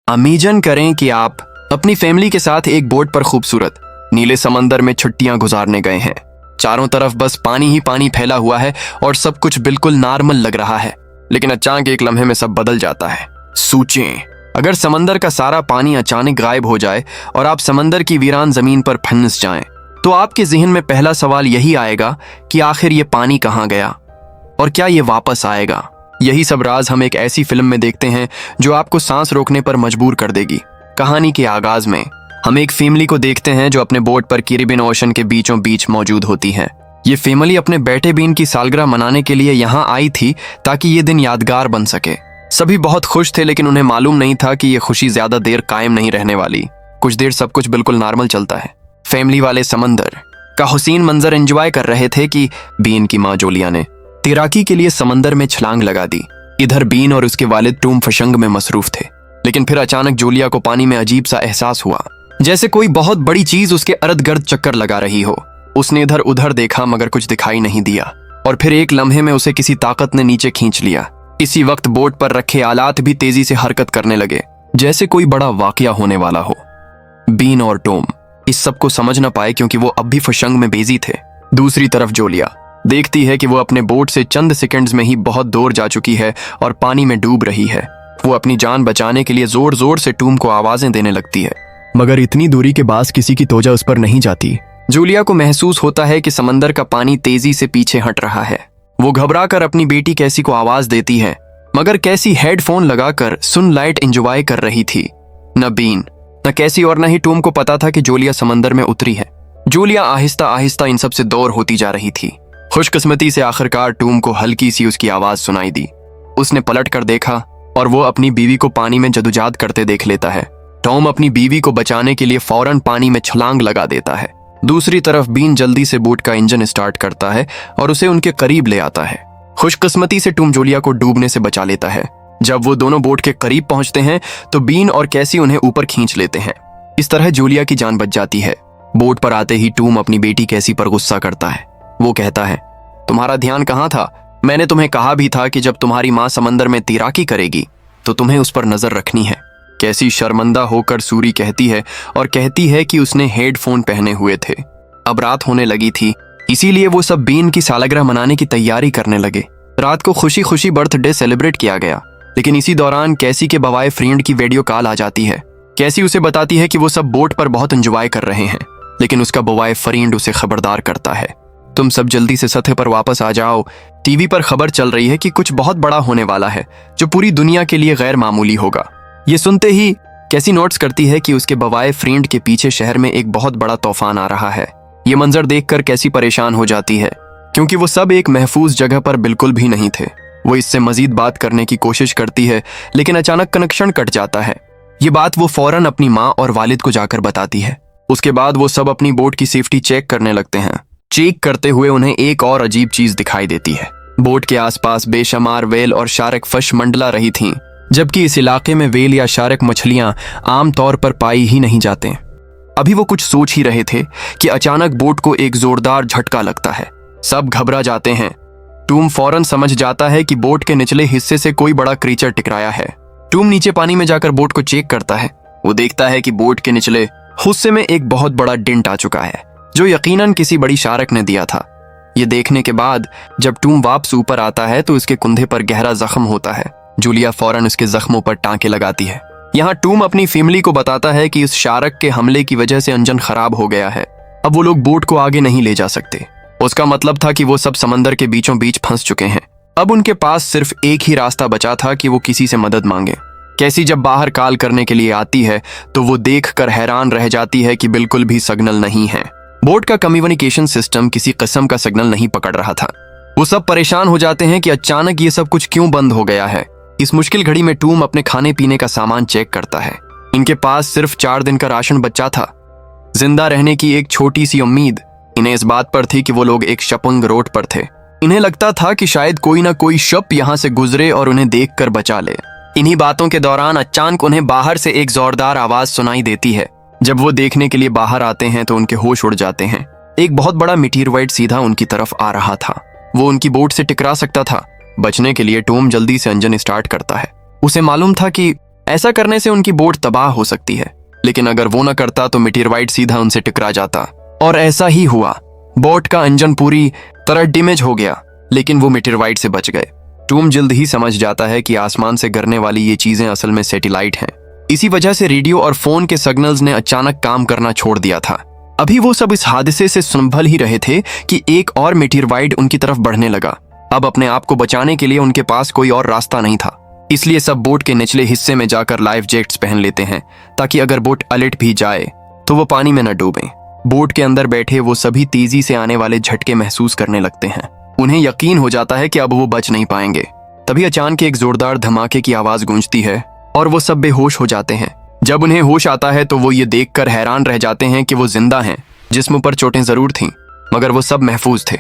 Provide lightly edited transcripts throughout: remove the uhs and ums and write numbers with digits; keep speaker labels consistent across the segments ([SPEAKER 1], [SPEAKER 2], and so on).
[SPEAKER 1] Imagine करें कि आप अपनी फैमिली के साथ एक बोट पर खूबसूरत नीले समंदर में छुट्टियां गुजारने गए हैं। चारों तरफ बस पानी ही पानी फैला हुआ है और सब कुछ बिल्कुल नॉर्मल लग रहा है, लेकिन अचानक एक लम्हे में सब बदल जाता है। सोचें, अगर समंदर का सारा पानी अचानक गायब हो जाए और आप समंदर की वीरान जमीन पर फंस जाएं, तो आपके जहन में पहला सवाल यही आएगा कि आखिर ये पानी कहाँ गया और क्या ये वापस आएगा। यही सब राज हम एक ऐसी फिल्म में देखते हैं जो आपको सांस रोकने पर मजबूर कर देगी। कहानी के आगाज में हम एक फैमिली को देखते हैं जो अपने बोट पर कैरिबियन ओशन के बीचों बीच मौजूद होती है। ये फैमिली अपने बेटे बीन की सालगिरह मनाने के लिए यहाँ आई थी ताकि ये दिन यादगार बन सके। सभी बहुत खुश थे, लेकिन उन्हें मालूम नहीं था कि ये खुशी ज्यादा देर कायम नहीं रहने वाली। कुछ देर सब कुछ बिल्कुल नॉर्मल चलता है। फैमिली वाले समंदर का हुसीन मंजर एंजॉय कर रहे थे कि बीन की माँ जोलिया ने तैराकी के लिए समंदर में छलांग लगा दी। इधर बीन और उसके वालिद टूम फशंग में मसरूफ थे, लेकिन फिर अचानक जोलिया को पानी में अजीब सा एहसास हुआ, जैसे कोई बहुत बड़ी चीज उसके इर्द गिर्द चक्कर लगा रही हो। उसने इधर उधर देखा मगर कुछ दिखाई नहीं दिया, और फिर एक लम्हे में उसे किसी ताकत ने नीचे खींच लिया। इसी वक्त बोट पर रखे आलात भी तेजी से हरकत करने लगे, जैसे कोई बड़ा वाकया होने वाला हो। बीन और टॉम इस सब को समझ न पाए क्योंकि वो अब भी फशंग में बिजी थे। दूसरी तरफ जोलिया देखती है कि वो अपने बोट से चंद सेकंड्स में ही बहुत दूर जा चुकी है और पानी में डूब रही है। वो अपनी जान बचाने के लिए जोर जोर से टूम को आवाजें देने लगती है, मगर इतनी दूरी के बाद किसी की तोजा उस पर नहीं जाती। जूलिया को महसूस होता है कि समंदर का पानी तेजी से पीछे हट रहा है। वो घबराकर अपनी बेटी कैसी को आवाज देती है, मगर कैसी हेडफोन लगाकर सनलाइट एंजॉय कर रही थी। न बीन, न कैसी और न ही टूम को पता था कि जूलिया समंदर में उतरी है। जूलिया आहिस्ता आहिस्ता इन सब से दूर होती जा रही थी। खुशकिस्मती से आखिरकार टूम को हल्की सी उसकी आवाज सुनाई दी। उसने पलट कर देखा और वो अपनी बीवी को पानी में जदोजहद करते देख लेता है। टॉम अपनी बीवी को बचाने के लिए फौरन पानी में छलांग लगा देता है। दूसरी तरफ बीन जल्दी से बोट का इंजन स्टार्ट करता है और उसे उनके करीब ले आता है। खुशकिस्मती से टॉम जूलिया को डूबने से बचा लेता है। जब वो दोनों बोट के करीब पहुंचते हैं तो बीन और कैसी उन्हें ऊपर खींच लेते हैं। इस तरह जूलिया की जान बच जाती है। बोट पर आते ही टॉम अपनी बेटी कैसी पर गुस्सा करता है। वो कहता है, तुम्हारा ध्यान कहाँ था? मैंने तुम्हें कहा भी था कि जब तुम्हारी माँ समंदर में तैराकी करेगी तो तुम्हें उस पर नजर रखनी है। कैसी शर्मिंदा होकर सूरी कहती है और कहती है कि उसने हेडफोन पहने हुए थे। अब रात होने लगी थी, इसीलिए वो सब बीन की सालगिरह मनाने की तैयारी करने लगे। रात को खुशी खुशी बर्थडे सेलिब्रेट किया गया, लेकिन इसी दौरान कैसी के बवाए फ्रेंड की वीडियो कॉल आ जाती है। कैसी उसे बताती है कि वो सब बोट पर बहुत एंजॉय कर रहे हैं, लेकिन उसका बवाए फ्रेंड उसे खबरदार करता है, तुम सब जल्दी से सतह पर वापस आ जाओ। टीवी पर खबर चल रही है कि कुछ बहुत बड़ा होने वाला है जो पूरी दुनिया के लिए गैर मामूली होगा। ये सुनते ही कैसी नोट्स करती है कि उसके बवाए फ्रेंड के पीछे शहर में एक बहुत बड़ा तूफान आ रहा है। ये मंजर देखकर कैसी परेशान हो जाती है क्योंकि वो सब एक महफूज जगह पर बिल्कुल भी नहीं थे। वो इससे मजीद बात करने की कोशिश करती है, लेकिन अचानक कनेक्शन कट जाता है। ये बात वो फौरन अपनी माँ और वालिद को जाकर बताती है। उसके बाद वो सब अपनी बोट की सेफ्टी चेक करने लगते हैं। चेक करते हुए उन्हें एक और अजीब चीज दिखाई देती है। बोट के आसपास बेशुमार वेल और शार्क फिश मंडला रही थीं, जबकि इस इलाके में वेल या शार्क मछलियां आम तौर पर पाई ही नहीं जाते। अभी वो कुछ सोच ही रहे थे कि अचानक बोट को एक जोरदार झटका लगता है। सब घबरा जाते हैं। टूम फौरन समझ जाता है कि बोट के निचले हिस्से से कोई बड़ा क्रीचर टकराया है। टूम नीचे पानी में जाकर बोट को चेक करता है। वो देखता है कि बोट के निचले हिस्से में एक बहुत बड़ा डेंट आ चुका है, जो यकीनन किसी बड़ी शार्क ने दिया था। ये देखने के बाद जब टूम वापस ऊपर आता है तो उसके कंधे पर गहरा जख्म होता है। जूलिया फौरन उसके जख्मों पर टांके लगाती है। यहाँ टूम अपनी फैमिली को बताता है कि इस शार्क के हमले की वजह से इंजन खराब हो गया है। अब वो लोग बोट को आगे नहीं ले जा सकते। उसका मतलब था कि वो सब समंदर के बीचों बीच फंस चुके हैं। अब उनके पास सिर्फ एक ही रास्ता बचा था कि वो किसी से मदद मांगे। कैसी जब बाहर कॉल करने के लिए आती है तो वो देखकर हैरान रह जाती है कि बिल्कुल भी सिग्नल नहीं है। बोट का कम्युनिकेशन सिस्टम किसी किस्म का सिग्नल नहीं पकड़ रहा था। वो सब परेशान हो जाते हैं कि अचानक ये सब कुछ क्यों बंद हो गया है। इस मुश्किल घड़ी में टूम अपने खाने पीने का सामान चेक करता है। इनके पास सिर्फ 4 दिन का राशन बचा था। जिंदा रहने की एक छोटी सी उम्मीद इन्हें इस बात पर थी कि वो लोग एक शपंग रोड पर थे। इन्हें लगता था कि शायद कोई ना कोई शप यहाँ से गुजरे और उन्हें देखकर बचा ले। इन्हीं बातों के दौरान अचानक उन्हें बाहर से एक जोरदार आवाज सुनाई देती है। जब वो देखने के लिए बाहर आते हैं तो उनके होश उड़ जाते हैं। एक बहुत बड़ा मीटियोराइट सीधा उनकी तरफ आ रहा था। वो उनकी बोट से टकरा सकता था। बचने के लिए टॉम जल्दी से इंजन स्टार्ट करता है। उसे मालूम था कि ऐसा करने से उनकी बोट तबाह हो सकती है, लेकिन अगर वो न करता तो मीटेरवाइट सीधा उनसे टकरा जाता। और ऐसा ही हुआ। बोट का इंजन पूरी तरह डैमेज हो गया, लेकिन वो मीटेरवाइट से बच गए। टूम जल्द ही समझ जाता है कि आसमान से गिरने वाली ये चीजें असल में सैटेलाइट हैं। इसी वजह से रेडियो और फोन के सिग्नल्स ने अचानक काम करना छोड़ दिया था। अभी वो सब इस हादसे से संभल ही रहे थे कि एक और मीटेरवाइट उनकी तरफ बढ़ने लगा। अब अपने आप को बचाने के लिए उनके पास कोई और रास्ता नहीं था, इसलिए सब बोट के निचले हिस्से में जाकर लाइफ जैकेट्स पहन लेते हैं, ताकि अगर बोट अलट भी जाए तो वो पानी में न डूबे। बोट के अंदर बैठे वो सभी तेजी से आने वाले झटके महसूस करने लगते हैं। उन्हें यकीन हो जाता है कि अब वो बच नहीं पाएंगे। तभी अचानक एक जोरदार धमाके की आवाज गूंजती है और वो सब बेहोश हो जाते हैं। जब उन्हें होश आता है तो वो ये देखकर हैरान रह जाते हैं कि वो जिंदा हैं। जिस्म पर चोटें जरूर थीं, मगर वो सब महफूज थे।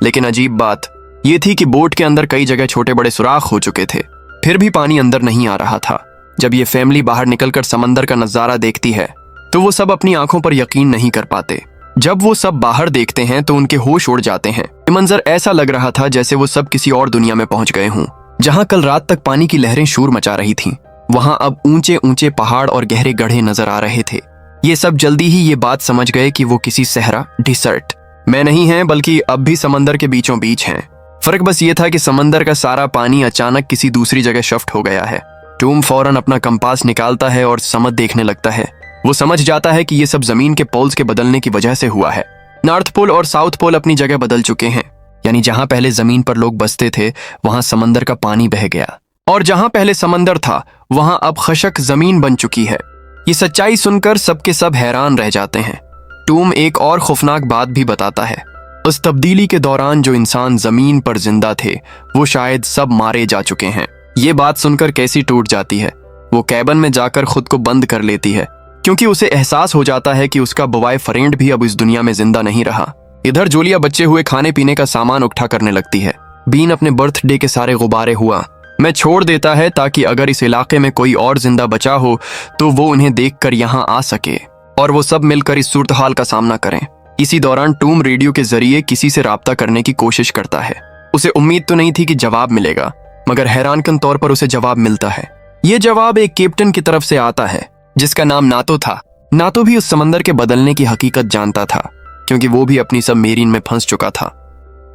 [SPEAKER 1] लेकिन अजीब बात ये थी कि बोट के अंदर कई जगह छोटे बड़े सुराख हो चुके थे, फिर भी पानी अंदर नहीं आ रहा था। जब ये फैमिली बाहर निकलकर समंदर का नजारा देखती है तो वो सब अपनी आंखों पर यकीन नहीं कर पाते। जब वो सब बाहर देखते हैं तो उनके होश उड़ जाते हैं। ये मंजर ऐसा लग रहा था जैसे वो सब किसी और दुनिया में पहुंच गए हों। जहां कल रात तक पानी की लहरें शोर मचा रही थीं, वहां अब ऊंचे ऊंचे पहाड़ और गहरे गड्ढे नजर आ रहे थे। ये सब जल्दी ही ये बात समझ गए कि वो किसी सहरा डिसर्ट में नहीं है, बल्कि अब भी समंदर के बीचों बीच हैं। फर्क बस ये था कि समंदर का सारा पानी अचानक किसी दूसरी जगह शिफ्ट हो गया है। टूम फौरन अपना कंपास निकालता है और समझ देखने लगता है। वो समझ जाता है कि ये सब जमीन के पोल्स के बदलने की वजह से हुआ है। नॉर्थ पोल और साउथ पोल अपनी जगह बदल चुके हैं, यानी जहां पहले जमीन पर लोग बसते थे वहां समंदर का पानी बह गया, और जहां पहले समंदर था वहां अब खशक जमीन बन चुकी है। ये सच्चाई सुनकर सबके सब हैरान रह जाते हैं। टूम एक और खौफनाक बात भी बताता है। उस तब्दीली के दौरान जो इंसान जमीन पर जिंदा थे वो शायद सब मारे जा चुके हैं। ये बात सुनकर कैसी टूट जाती है। वो कैबन में जाकर खुद को बंद कर लेती है, क्योंकि उसे एहसास हो जाता है कि उसका बॉय फ्रेंड भी अब इस दुनिया में जिंदा नहीं रहा। इधर जूलिया बचे हुए खाने पीने का सामान उठा करने लगती है। बीन अपने बर्थडे के सारे गुब्बारे हुआ मैं छोड़ देता है, ताकि अगर इस इलाके में कोई और जिंदा बचा हो तो वो उन्हें देखकर यहाँ आ सके और वो सब मिलकर इस सूरत हाल का सामना करें। इसी दौरान टूम रेडियो के जरिए किसी से राब्ता करने की कोशिश करता है। उसे उम्मीद तो नहीं थी कि जवाब मिलेगा, मगर हैरानकुन तौर पर उसे जवाब मिलता है। ये जवाब एक कैप्टन की तरफ से आता है जिसका नाम नातो था। नातो भी उस समंदर के बदलने की हकीकत जानता था, क्योंकि वो भी अपनी सबमरीन में फंस चुका था।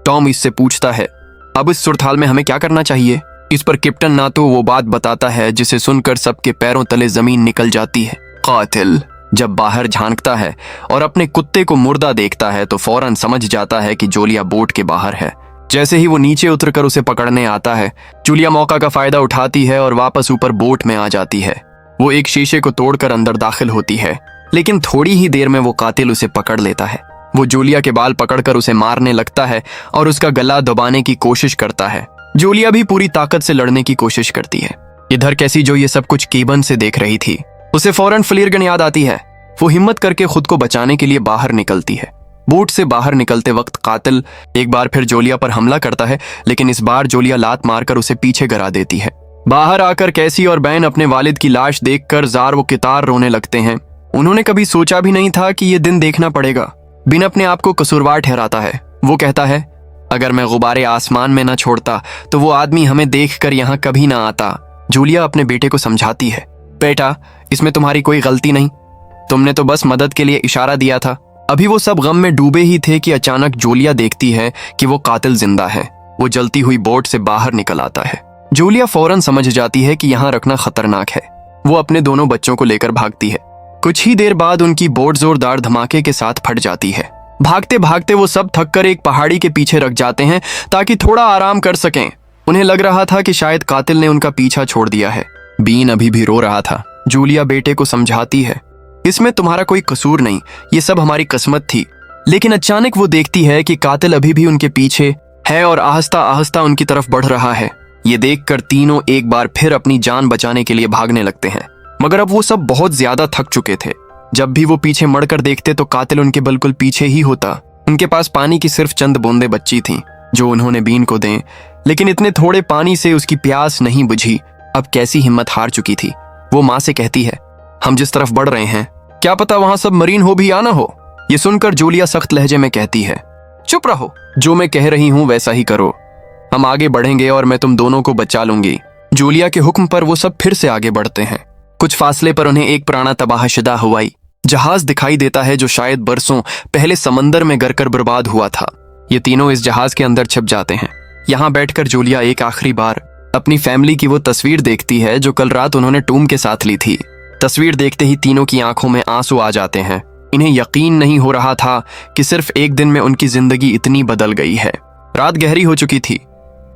[SPEAKER 1] टॉम इससे पूछता है अब इस सूरत हाल में हमें क्या करना चाहिए। इस पर कैप्टन नातो वो बात बताता है जिसे सुनकर सबके पैरों तले जमीन निकल जाती है। कातिल जब बाहर झांकता है और अपने कुत्ते को मुर्दा देखता है तो फौरन समझ जाता है कि जूलिया बोट के बाहर है। जैसे ही वो नीचे उतरकर उसे पकड़ने आता है, जूलिया मौका का फायदा उठाती है और वापस ऊपर बोट में आ जाती है। वो एक शीशे को तोड़कर अंदर दाखिल होती है, लेकिन थोड़ी ही देर में वो कातिल उसे पकड़ लेता है। वो जूलिया के बाल पकड़कर उसे मारने लगता है और उसका गला दबाने की कोशिश करता है। जूलिया भी पूरी ताकत से लड़ने की कोशिश करती है। इधर कैसी जो ये सब कुछ केबन से देख रही थी, उसे फौरन फ्लेयर गन याद आती है। वो हिम्मत करके खुद को बचाने के लिए बाहर निकलती है। बोट से बाहर निकलते वक्त कातिल एक बार फिर जूलिया पर हमला करता है, लेकिन इस बार जूलिया लात मारकर उसे पीछे गिरा देती है। बाहर आकर कैसी और बैन अपने वालिद की लाश देखकर जार व कितार रोने लगते हैं। उन्होंने कभी सोचा भी नहीं था कि ये दिन देखना पड़ेगा। बिन अपने आप को कसूरवार ठहराता है। वो कहता है अगर मैं गुब्बारे आसमान में ना छोड़ता तो वो आदमी हमें देखकर यहाँ कभी ना आता। जूलिया अपने बेटे को समझाती है, बेटा इसमें तुम्हारी कोई गलती नहीं, तुमने तो बस मदद के लिए इशारा दिया था। अभी वो सब गम में डूबे ही थे कि अचानक जूलिया देखती है कि वो कातिल जिंदा है। वो जलती हुई बोट से बाहर निकल आता है। जूलिया फौरन समझ जाती है कि यहाँ रखना खतरनाक है। वो अपने दोनों बच्चों को लेकर भागती है। कुछ ही देर बाद उनकी बोट जोरदार धमाके के साथ फट जाती है। भागते भागते वो सब थककर एक पहाड़ी के पीछे रख जाते हैं ताकि थोड़ा आराम कर सकें। उन्हें लग रहा था कि शायद कातिल ने उनका पीछा छोड़ दिया है। बीन अभी भी रो रहा था। जूलिया बेटे को समझाती है, इसमें तुम्हारा कोई कसूर नहीं, ये सब हमारी किस्मत थी। लेकिन अचानक वो देखती है कि कातिल अभी भी उनके पीछे है और आहिस्ता आहिस्ता उनकी तरफ बढ़ रहा है। ये देखकर तीनों एक बार फिर अपनी जान बचाने के लिए भागने लगते हैं, मगर अब वो सब बहुत ज्यादा थक चुके थे। जब भी वो पीछे मड़कर देखते तो कातिल उनके बिल्कुल पीछे ही होता। उनके पास पानी की सिर्फ चंद बूंदें बची थीं जो उन्होंने बीन को दें, लेकिन इतने थोड़े पानी से उसकी प्यास नहीं बुझी। अब कैसी हिम्मत हार चुकी थी। वो माँ से कहती है, हम जिस तरफ बढ़ रहे हैं क्या पता वहां सब मरीन हो भी या ना हो। ये सुनकर जूलिया सख्त लहजे में कहती है, चुप रहो, जो मैं कह रही हूं वैसा ही करो, हम आगे बढ़ेंगे और मैं तुम दोनों को बचा लूंगी। जूलिया के हुक्म पर वो सब फिर से आगे बढ़ते हैं। कुछ फासले पर उन्हें एक पुराना तबाहशुदा हवाई जहाज दिखाई देता है जो शायद बरसों पहले समंदर में गिरकर बर्बाद हुआ था। ये तीनों इस जहाज के अंदर छिप जाते हैं। यहाँ बैठकर जूलिया एक आखिरी बार अपनी फैमिली की वो तस्वीर देखती है जो कल रात उन्होंने टूम के साथ ली थी। तस्वीर देखते ही तीनों की आंखों में आंसू आ जाते हैं। इन्हें यकीन नहीं हो रहा था कि सिर्फ एक दिन में उनकी जिंदगी इतनी बदल गई है। रात गहरी हो चुकी थी।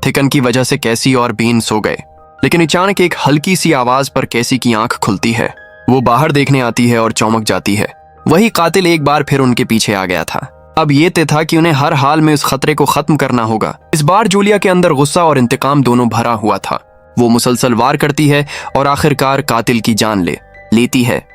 [SPEAKER 1] थिकन की वजह से कैसी और बीन सो गए, लेकिन अचानक एक हल्की सी आवाज पर कैसी की आंख खुलती है। वो बाहर देखने आती है और चौंक जाती है। वही कातिल एक बार फिर उनके पीछे आ गया था। अब ये तय था कि उन्हें हर हाल में उस खतरे को खत्म करना होगा। इस बार जूलिया के अंदर गुस्सा और इंतकाम दोनों भरा हुआ था। वो मुसलसल वार करती है और आखिरकार कातिल की जान लेती है।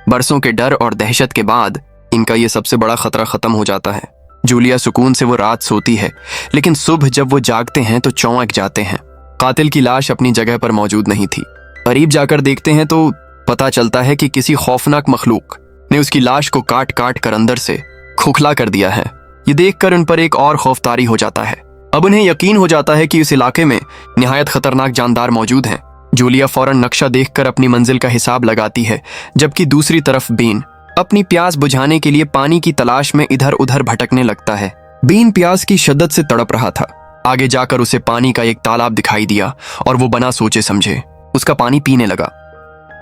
[SPEAKER 1] बरसों के डर और दहशत के बाद इनका ये सबसे बड़ा खतरा खत्म हो जाता है। जूलिया सुकून से वो रात सोती है, लेकिन सुबह जब वो जागते हैं तो चौंक जाते हैं। कातिल की लाश अपनी जगह पर मौजूद नहीं थी। करीब जाकर देखते हैं तो पता चलता है कि किसी खौफनाक मखलूक ने उसकी लाश को काट काट कर अंदर से खोखला कर दिया है। ये देखकर उन पर एक और खौफतारी हो जाता है। अब उन्हें यकीन हो जाता है कि इस इलाके में निहायत खतरनाक जानदार मौजूद हैं। जूलिया फौरन नक्शा देखकर अपनी मंजिल का हिसाब लगाती है, जबकि दूसरी तरफ बीन अपनी प्यास बुझाने के लिए पानी की तलाश में इधर उधर भटकने लगता है। बीन प्यास की शिद्दत से तड़प रहा था। आगे जाकर उसे पानी का एक तालाब दिखाई दिया और वो बिना सोचे समझे उसका पानी पीने लगा।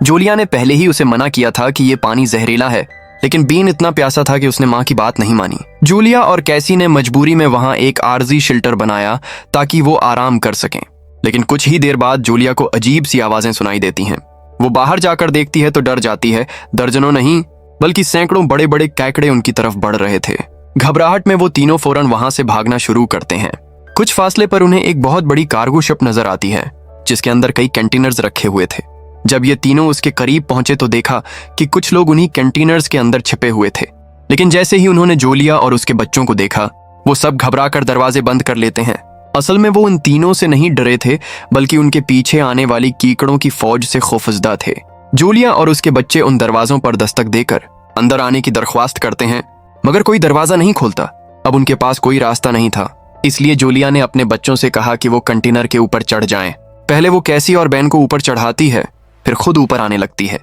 [SPEAKER 1] जूलिया ने पहले ही उसे मना किया था कि ये पानी जहरीला है, लेकिन बीन इतना प्यासा था कि उसने माँ की बात नहीं मानी। जूलिया और कैसी ने मजबूरी में वहां एक आर्जी शेल्टर बनाया ताकि वो आराम कर सकें। लेकिन कुछ ही देर बाद जूलिया को अजीब सी आवाजें सुनाई देती हैं। वो बाहर जाकर देखती है तो डर जाती है। दर्जनों नहीं बल्कि सैकड़ों बड़े बड़े कैकड़े उनकी तरफ बढ़ रहे थे। घबराहट में वो तीनों फौरन वहां से भागना शुरू करते हैं। कुछ फासले पर उन्हें एक बहुत बड़ी कार्गो शिप नजर आती है जिसके अंदर कई कंटेनर्स रखे हुए थे। जब ये तीनों उसके करीब पहुंचे तो देखा कि कुछ लोग उन्हीं कंटेनर्स के अंदर छिपे हुए थे। लेकिन जैसे ही उन्होंने जूलिया और उसके बच्चों को देखा, वो सब घबराकर दरवाजे बंद कर लेते हैं। असल में वो उन तीनों से नहीं डरे थे, बल्कि उनके पीछे आने वाली कीकड़ों की फौज से खौफजदा थे। जूलिया और उसके बच्चे उन दरवाजों पर दस्तक देकर अंदर आने की दरख्वास्त करते हैं, मगर कोई दरवाजा नहीं खोलता। अब उनके पास कोई रास्ता नहीं था, इसलिए जूलिया ने अपने बच्चों से कहा कि वो कंटेनर के ऊपर चढ़ जाएं। पहले वो कैसी और बैन को ऊपर चढ़ाती है, फिर खुद ऊपर आने लगती है।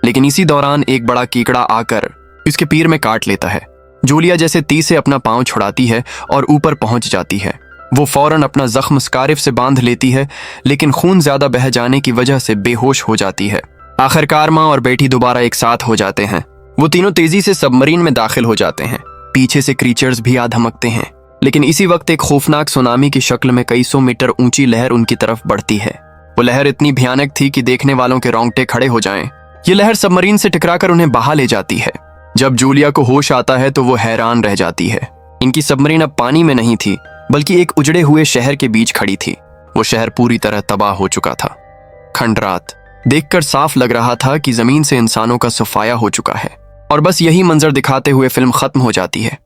[SPEAKER 1] लेकिन इसी दौरान एक बड़ा कीकड़ा आकर उसके पैर में काट लेता है। जूलिया जैसे तीर से अपना पांव छुड़ाती है और ऊपर पहुंच जाती है। वो फौरन अपना जख्म स्कार्फ से बांध लेती है, लेकिन खून ज्यादा बह जाने की वजह से बेहोश हो जाती है। आखिरकार माँ और बेटी दोबारा एक साथ हो जाते हैं। वो तीनों तेजी से सबमरीन में दाखिल हो जाते हैं। पीछे से क्रीचर्स भी आ धमकते हैं, लेकिन इसी वक्त एक खौफनाक सुनामी की शक्ल में कई सौ मीटर ऊंची लहर उनकी तरफ बढ़ती है। वो लहर इतनी भयानक थी कि देखने वालों के रोंगटे खड़े हो जाएं। ये लहर सबमरीन से टकराकर उन्हें बहा ले जाती है। जब जूलिया को होश आता है तो वो हैरान रह जाती है। इनकी सबमरीन अब पानी में नहीं थी, बल्कि एक उजड़े हुए शहर के बीच खड़ी थी। वो शहर पूरी तरह तबाह हो चुका था। खंडरात देखकर साफ लग रहा था कि जमीन से इंसानों का सफाया हो चुका है, और बस यही मंजर दिखाते हुए फिल्म खत्म हो जाती है।